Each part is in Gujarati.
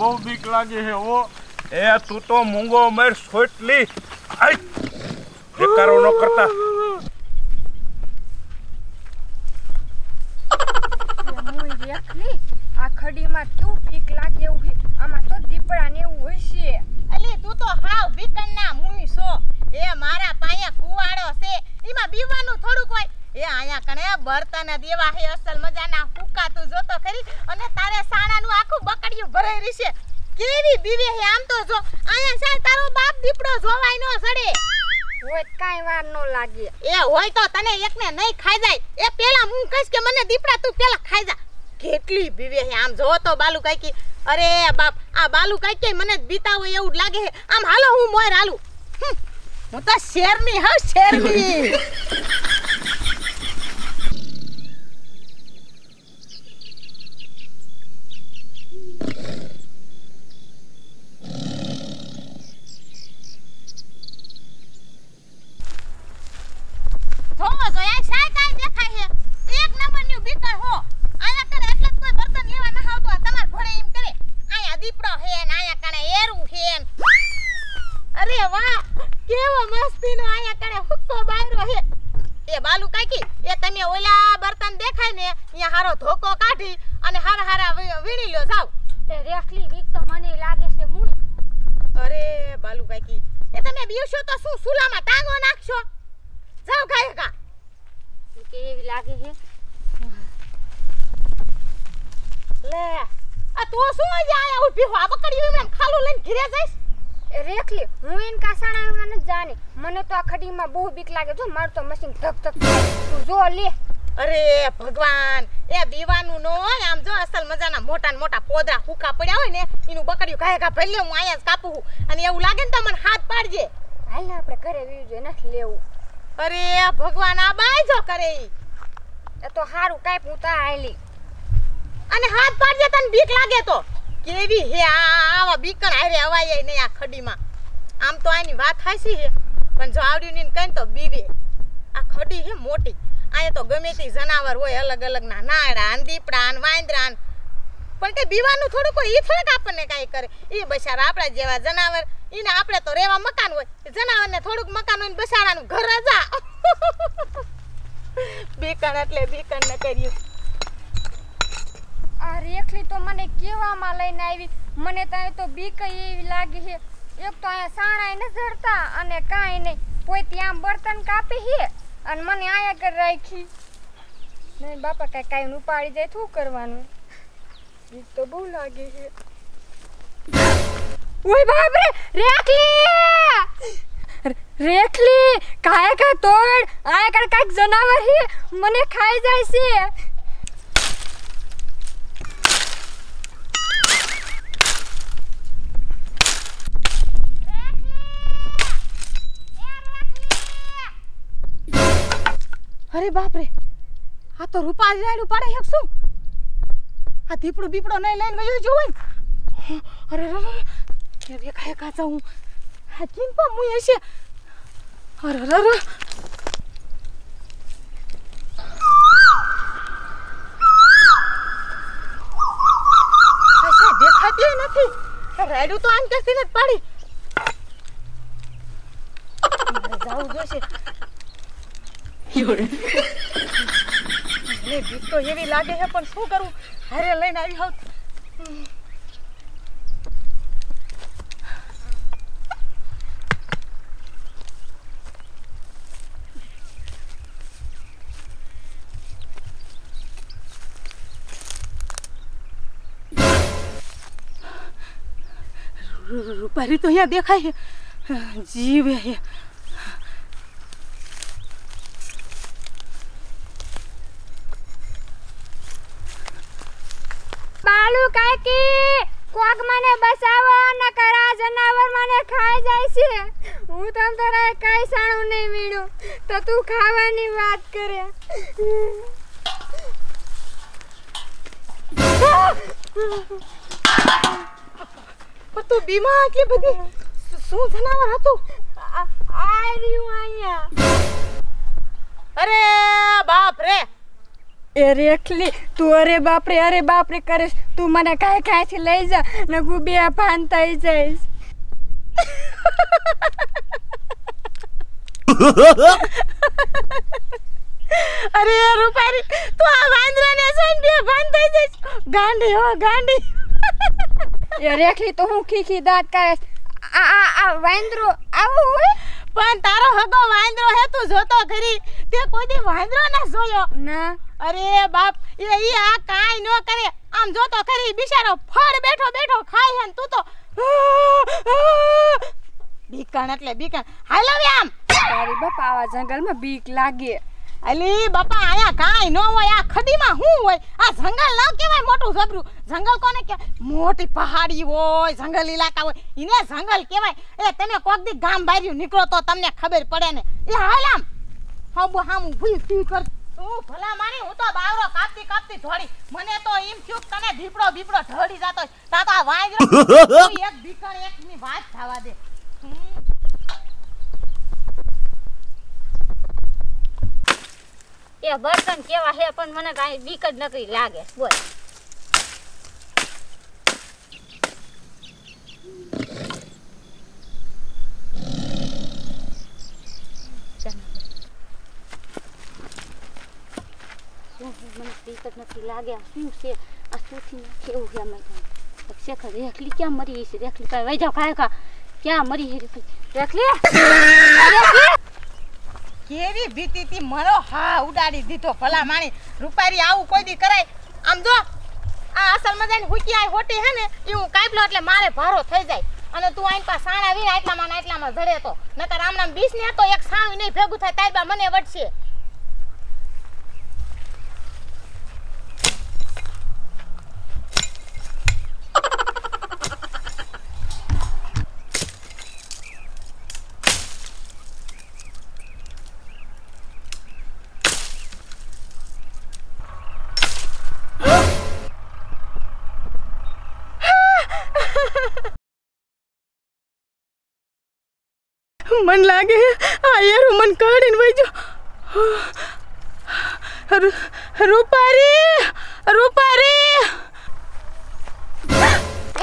બહુ બીક લાગે છે ઓ એ તું તો મૂંગો મર સોટલી આઈ બેકારો ન કરતા મુઈ રેખલી આ ખડીમાં કેવું બીક લાગે એવું છે આમાં તો દીપડા ને એવું હોય છે અલી તું તો હાવ બીકણના મુઈ છો એ મારા પાયા કુવાડો છે ઈમાં બીવાનું થોડુંક હોય એ આયા કણે બર્તન દેવા હે અસલ મજાના ફૂકા તું જોતો ખરી અને તારે સાણાનું આખું બકડિયું ભરાઈ રહી છે કેવી બીવે હે આમ તો જો આયા છે તારો બાપ દીપડો જોવાય નો સડે હોય કાઈ વાર નો લાગે એ હોય તો તને એકને નહીં ખાઈ જાય એ પેલા હું કહીશ કે મને દીપડા તું પેલા ખાઈ જા કેટલી બીવે હે આમ જો તો બાલુ કાકી અરે બાપ આ બાલુ કાકી મને બીતા હોય એવું લાગે હે આમ હાલો હું મોર હાલું હું તો શેરની હા શેરની બહુ બીક લાગે જો માર તો મશીન ધક ધક તું જો લે અરે ભગવાન એ બીવાનું નો હોય આમ જો અસલ મજાના મોટા મોટા પોદરા ફૂકા પડ્યા હોય ને એનું બકડ્યું ઘાય ઘા ભલે હું આયા જ કાપું અને એવું લાગે ને તો મને હાથ પાડજે હાલ ને આપણે ઘરે વીવ જોઈએ નથી લેવું અરે ભગવાન આ બાજો કરે એ તો હારું કાઈ પૂતા આયલી અને હાથ પાડજે તને બીક લાગે તો કેવી હે આવા બીકણ હારે અવાય નહીં આ ખડીમાં આમ તો આની વાત હાસી હે પણ જો આવડ્યું ને કઈ તો બીવે આ ખડી હે મોટી આયા તો ગમે તે જનાવર હોય અલગ અલગ ના નાડા દીપડા વાંદરા પણ કે બીવાનું થોડું કોઈ ઈ થોડુંક આપણને કાઈ કરે ઈ બસારા આપણા જેવા જનાવર ઈને આપણે તો રેવા મકાન હોય જનાવરને થોડુંક મકાન હોય ને બસારાનું ઘર જા બીકણ એટલે બીકણ ન કર્યું આ રેખલી તો મને કેવામાં લઈને આવી મને તો બીક એવી લાગી છે એક તો અહીંયા સાણાય ન ઝરતા અને કાઈ નહીં કોઈ ત્યાં બર્તન કાપી હે અને મને આયા કર રાખી નહીં બાપા કાઈ ઉપાડી જાય શું કરવાનું બીક તો બહુ લાગે છે ઓય બાપ રે રેખલી કાય કા તોડ આયા કર કાઈક જનાવર હે મને ખાઈ જાય છે અરે બાપ રે આ તો રૂપા જાડું પડે એક શું આ દીપડો બીપડો નહીં લઈને વયો જો હોય અરે કે દેખાય કા જાઉં આ કિન પા મુય છે અરે આ દેખાતી નથી રાડું તો આમ કેસી ને પડી જાઉં જોશે ને બીક તો એવી લાગે છે પણ શું કરું હારે લઈને આવી હોત રૂપારી તો અહીંયા દેખાય છે જીવે છે બાલુ કાકી કોક મને બસાવો ન કરા જનાવર મને ખાઈ જાય છે હું તમ તરા કાઈ સાણું નહીં વીણું તો તું ખાવાની વાત કરે પણ તું બીમા આટલી બધી શું જનાવર હતું આ રહ્યું અહીંયા અરે બાપ રે એ રેખલી તું અરે બાપરે કરીશ તું મને કાંઈથી લઈ જા ને હું બે ભાન થઈ જઈશ અરે રૂપારી તું આ વાંદરાને જોઈને બે ભાન થઈ જઈશ ગાંડી હો ગાંડી એ રેખલી તો હું ખીખી દાંત કરીશ આ વાંદરો આવો હોય પણ તારો હગો વાંદરો હે તું જોતો ખરી તે કોઈ દી વાંદરો ના જોયો ના અરે બાપ એ આ કાઈ ન કરે આમ જોતો ખરી બિચારો ફળ બેઠો ખાય હે ને તું તો બીકણ એટલે બીકણ હાલો આમ તારી બાપા આવા જંગલમાં બીક લાગે અલી બાપા આયા કાઈ ન હોય આ ખડીમાં શું હોય આ જંગલ ના કહેવાય મોટું જબરું જંગલ કોને કે મોટી પહાડી હોય જંગલ ઇલાકા હોય ઇને જંગલ કહેવાય એ તમે કોક દી ગામ બાર્યું નીકળો તો તમને ખબર પડે ને એ હાલ આમ હામું ભૂઈ તી કર તું ભલા મારી હું તો બાવરો કાપતી ધોડી મને તો એમ થયું તને દીપડો ઢળી જાતો તા તો આ વાંદરો એક બીકણ એક ની વાત થવા દે એ બર્તન કેવા હે પણ મને કાઈ બીક જ નથી લાગે બોલ મને બીક જ નથી લાગે શું છે આ સુથી કેવું છે અમે શેખર રેખલી ક્યાં મરી છે રેખલી કાઈ વઈ જાવ કાય ક્યાં મરી છે રેખલી કેવી ભીતીથી મરો હા ઉડાડી દીધો ભલા માણી રૂપારી આવું કોઈ દી કરાય આમ જો આ અસલ મજાની હુકી આઈ હોટી હે ને ઈ હું કાપલો એટલે મારે ભારો થઈ જાય અને તું આઈન પા સાણા વીર એટલામાં જડે તો નકર આમ નામ 20 ને તો એક સાણું નહીં ભેગું થાય તાઈબા મને વડશે मन लागे आ यार मन काढीन वई रूपारी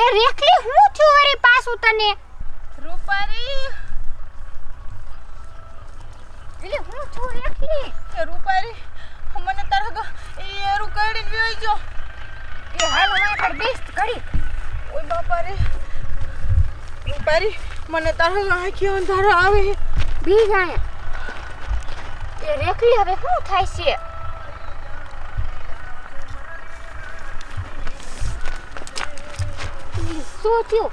એ રેખલી હું થયું વરી પાછું તને રૂપારી એટલે હું થયું રેખલી એ રૂપારી મને તરગ એ યાર કાઢીન વઈ જો એ હાલ હું પર બેસ્ટ કરી ઓય બાપા રે રૂપારી મને તરગ આંખી અંધારો આવે બી જાય એ રેખલી હવે શું થાય છે શું થયું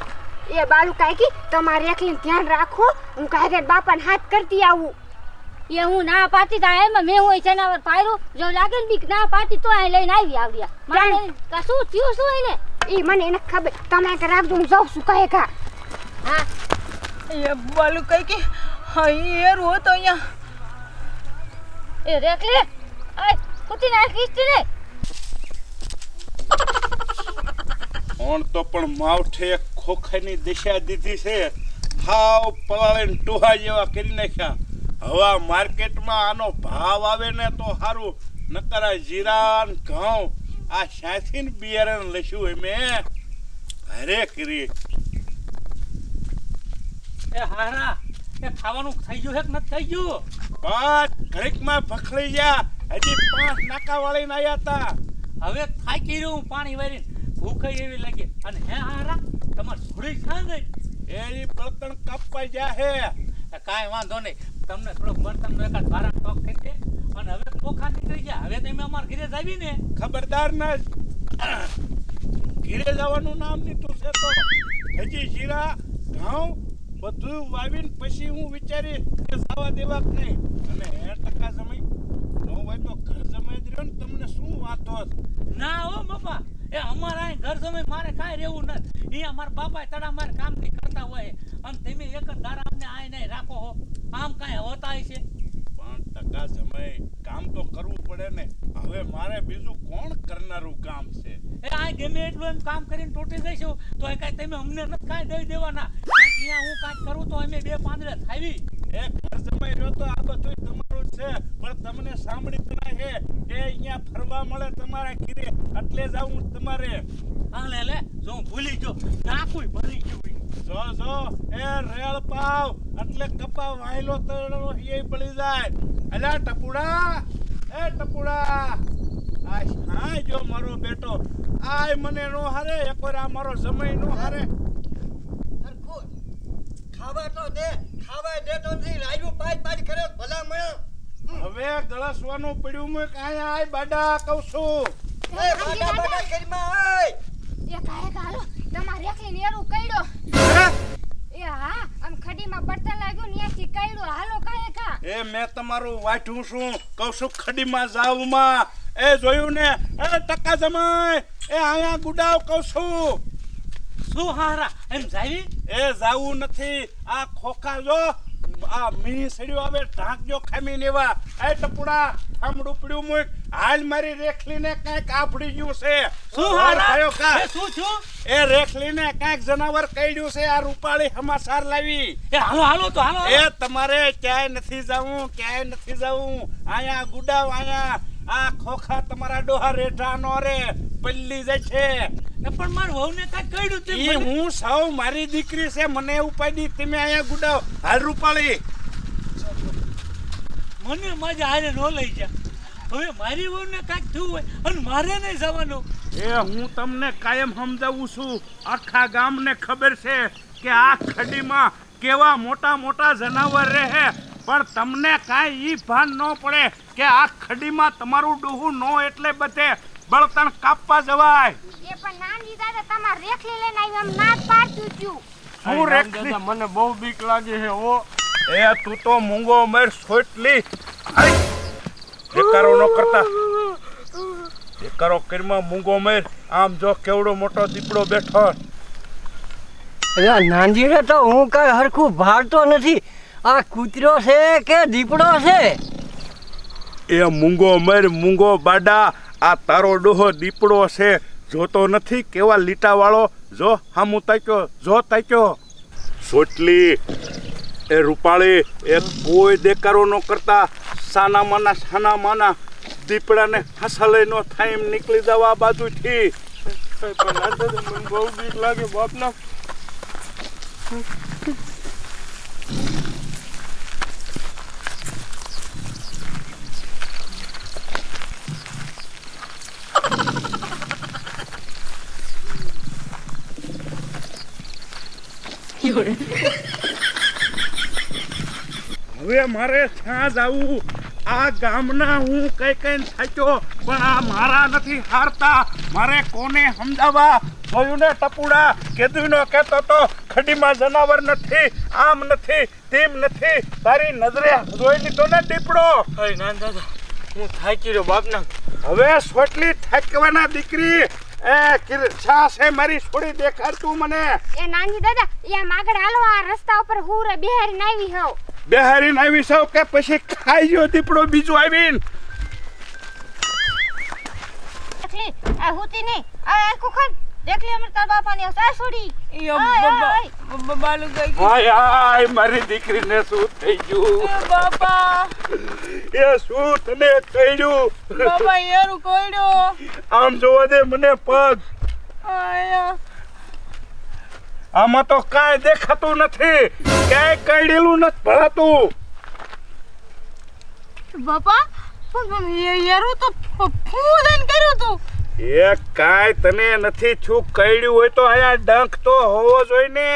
એ બાળુ કાકી તમારે રેખલીને ધ્યાન રાખો હું કાયરે બાપાને હાથ કરતી આવું એ હું ના પાતી તા એમાં મેં હોય જનાવર પાયરું જો લાગે ને બીક ના પાતી તો આ લઈને આવી આવડિયા મને કશું થયું શું એને ઈ મને એને ખબર તમે કે રાખજો હું જાઉં છું કહે કા હા એ બાલુ કાકી હા યાર હો તો અહીંયા એ રેખલી આ કુતી ના કિસ્તી ને ઓણ તો પણ માવઠે ખોખાની દિશા દીધી છે હાવ પલાળીને ટોહા જેવા કરી નાખ્યા હવા માર્કેટમાં આનો ભાવ આવે ને તો સારું નકરા જીરા ઘઉં આ સાથી બિયારણ લઈશું એમે ભારે કરી એ હારા એ ખાવાનું થઈ ગયું છે કે નથી થઈ ગયું પાંચ ઘડીકમાં ભખડી ગયા હજી 5 નાકા વાળીને આવ્યા હતા હવે થાકી રહ્યું હું પાણી વારીને ભૂખ એવી લાગી અને હે હારા તમાર છોડી છે ને એની બળતણ કાપવા ગયા હે કાંઈ વાંધો નહીં તમને થોડોક બળતણનો એકાદ ભારા ટોક કરી દે અને હવે પોખા નીકળી ગયા હવે તમે અમારા ઘરે જ આવી ને ખબરદાર ના ઘીરે જવાનું નામ લીધું છે તો હજી જીરા ઘઉં બધું વાવીને પછી હું વિચારી કે જવા દેવા કે નહીં અને 1% સમય નો હોય તો ઘર જમાઈ જ રહ્યો ને તમને શું વાંધો ના હો બાપા એ અમારા અહીં ઘર જમે મારે કાંઈ રહેવું નથી એ અમારા બાપા તડા મારે કામ નહીં કરતા હોય અને તમે એક જ દાડા અમને આય નહીં રાખો હો આમ કાંઈ હોતા છે 5% સમય કામ તો કરવું પડે ને હવે મારે બીજું કોણ કરનારું કામ છે એ આ ગમે એટલું એમ કામ કરીને તૂટી જઈશું તો એ કાંઈ તમે અમને નથી કાંઈ દઈ દેવાના અહીંયા હું કાંઈક કરું તો અમે 2 પાંદડે થાવી એ ઘર જમાઈ રહ્યો તો આ બધું તમારું છે પણ તમને સાંભળી ના હે એ અહીંયા ફરવા મળે તમારા ઘીરે એટલે જાવું તમારે. હાલે લે જો હું ભૂલી ગયો નાખું ભરી ગયું જો એ રેળ પાવ એટલે કપા વાયલો તળનો એ બળી જાય. અલા ટપુડા એ ટપુડા હા જો મારો બેટો આય મને નો હારે એકવાર આ મારો જમાઈ નો હારે. ખાવા તો દે ખાવા દે તો નહીં રાયુ પાઈ કરે ભલા મળ્યો. હવે ગળસવાનું પડ્યું મેં કાંઈ આય બાડા કહું છું. એ બાડા કરીમાં આય એ કાય ગાલો તમારે એકલી નેરું કઈડો. હે? એ હા આમ ખડીમાં બળતણ લાગ્યું ને ત્યાંથી કઈડો હાલો કાય કા. એ મેં તમારું વાઠું છું કહું છું ખડીમાં જાવમાં. એ જોયું ને એ ટકા જમાય એ આયા ગુડાવ કહું છું. શું હારા એમ જાવી એ જાવું નથી આ ખોખા જો આ મી સડ્યો આવે ઢાંકજો ખામી નેવા. એ ટપુડા થામડું પડ્યું મુક હાલ મારી રેખલીને કાંઈક આફડી ગયું છે. શું હારા થયો હારા કા એ શું છું એ રેખલીને કાંઈક જનાવર કઈડ્યું છે. આ રૂપાળી સમાચાર લાવી. એ હાલો હાલો તો હાલો એ તમારે ક્યાંય નથી જાવું આયા ગુડાવ આયા આ ખોખા તમારા ડોહા રેઠા નો રે પલ્લી જાય છે. પણ માર વહુને કાંઈ કહ્યું તે ઈ હું સૌ મારી દીકરી છે મને ઉપાડી તમે આયા ગુડાવ હાલ રૂપાળી. મને મજા હારે નો લઈ જા હવે મારી વહુને કાંઈક થયું હોય અને મારે નહીં જવાનું. એ હું તમને કાયમ સમજાવું છું આખા ગામને ખબર છે કે આ ખડીમાં કેવા મોટા મોટા જનાવર રહે પણ તમને કાંઈ ઈ ભાન ન પડે કે આ ખડીમાં તમારું ડોહું નો એટલે બધે બળતણ કાપવા જવાય. એ પણ નાની દાદા તમાર રેખલી લઈને આવી આમ નાક પાડતું છું. હું રેખલી મને બહુ બીક લાગે છે ઓ. એ તું તો મૂંગો મર સોટલી દેકારો ન કરતા દેકારો કરીમાં મૂંગો મર. આમ જો કેવડો મોટો દીપડો બેઠો. અરે નાંદીરે તો હું કઈ હરખું ભાળતો નથી આ કૂતરો છે કે દીપડો છે. એ મૂંગો બાડા આ તારો ડોહો દીપડો છે જોતો નથી કેવા લીટા વાળો જો હામું તાક્યો સોટલી. એ રૂપાળી એ કોઈ દેકારો ન કરતા સાના માના દીપડાને હસલે નો થાય એમ નીકળી જવા આ બાજુથી. મને બહુ બીક લાગે બાપના. હવે મારે ત્યાં જાવું આ ગામના હું કઈ થાક્યો પણ આ મારા નથી હારતા. મારે કોને સમજાવવા. જોયું ને ટપુડા કીધું નો કહેતો તો ખડીમાં જનાવર નથી આમ નથી તેમ નથી તારી નજરે જોઈ લીધો ને દીપડો. અરે નાન દાદા હું થાકી રહ્યો બાપના. હવે સોટલી થાકવાના દીકરી એ કિરછા છે મારી છોડી દેખાડ તું મને. એ નાની દાદા એ આમ આગળ હાલો આ રસ્તા ઉપર હુરે બિહારી નાવી હોવ. બેહારીને આવી સૌ કે પછી ખાઈ ગયો દીપડો બીજો આવીને. એકલી આ હુતી નહીં આ આખું ખન દેખલી અમર તાર બાપાની આ છોડી. બાલુ ગઈ હાય મારી દીકરીને શું થઈ ગયું બાપા એ શું તને કહ્યું બાપા યારું કોઈડો આમ જોવા દે મને પગ. આયા આમાં તો કાંઈ દેખાતું નથી ક્યાંય કઈડેલું નથી ભરાતું. બાપા પણ યારું તો ફૂદન કર્યું તું. એ કાંઈ તને નથી છું કઈડ્યું હોય તો અહીંયા ડંખ તો હોવો જોઈએ ને.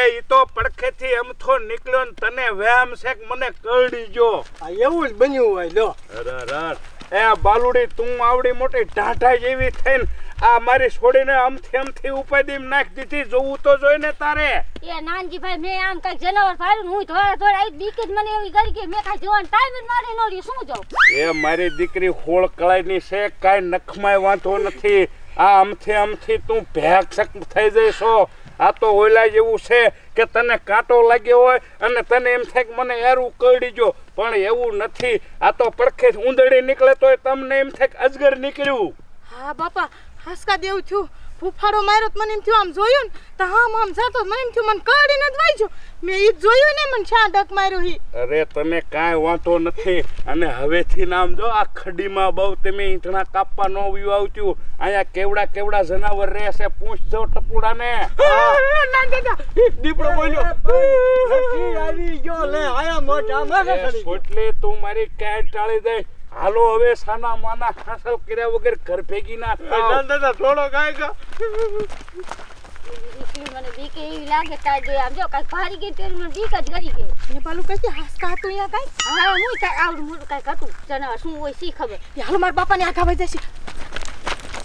ઈ તો પડખેથી અમથો નીકળ્યો ને તને વ્યામ છે કે મને કરડી ગયો. એવું જ બન્યું હોય લો. અરે એ બાલુડી તું આવડી મોટી ઢાઢા જેવી થઈને આ મારી છોડીને અમથી ઉપાડી નાખી દીધી. જોવું તો જોઈ ને તારે. એ નાનજી ભાઈ મેં આમ કઈ જનાવર ફાડ્યું હું થોડા આવી બીક જ મને એવી કરી કે મેં કાઈ જોવાનો ટાઈમ જ મારી નો રહ્યો શું જાઉં. એ મારી દીકરી હોળ કળાઈની છે કાંઈ નખમાય વાંધો નથી. આ અમથી તું ભેક્ષક થઈ જઈશો. આ તો ઓલા જેવું છે કે તને કાંટો લાગ્યો હોય અને તને એમ થાય કે મને એરું કરડી ગયો પણ એવું નથી. આ તો પડખે ઉંદરડી નીકળે તોય તમને એમ થાય કે અજગર નીકળ્યું. હા બાપા હસકા દેવું છું ફૂફાડો માર્યો તો મને એમ થયું આમ જોયું ને તો આમ જતો મને એમ થયું મને કાઢી નથી વાગ્યો મેં ઈ જોયું ને મને શા ડક માર્યો હી અરે તને કાંઈ વાંધો નથી અને હવેથી નામ જો આ ખડીમાં બહુ તમે ઈંટણા કાપવા ન આવતું અહીંયા કેવડા જનાવર રહેશે પૂછજો ટપુડાને ના દાદા દીપડો બોલ્યો નથી આવી ગયો લે આયા મોટા મારે એટલે તું મારી કાંઈ ટાળી દે હાલો હવે સાના માના હાસલ કર્યા વગર ઘર ભેગી ના થાવ દાદા થોડો ગાય મને બીક એવી લાગે કાઈ દે આમ જો કાઈ ભારી ગઈ તેરી મને બીક જ કરી ગઈ એ પાલું કઈ હાસકા હતું અહીંયા કાઈ હા હું કાઈ આવડું મોટું કાઈ કટું જનાવર શું હોય સી ખબર હાલો મારા બાપાને આગા વઈ જશે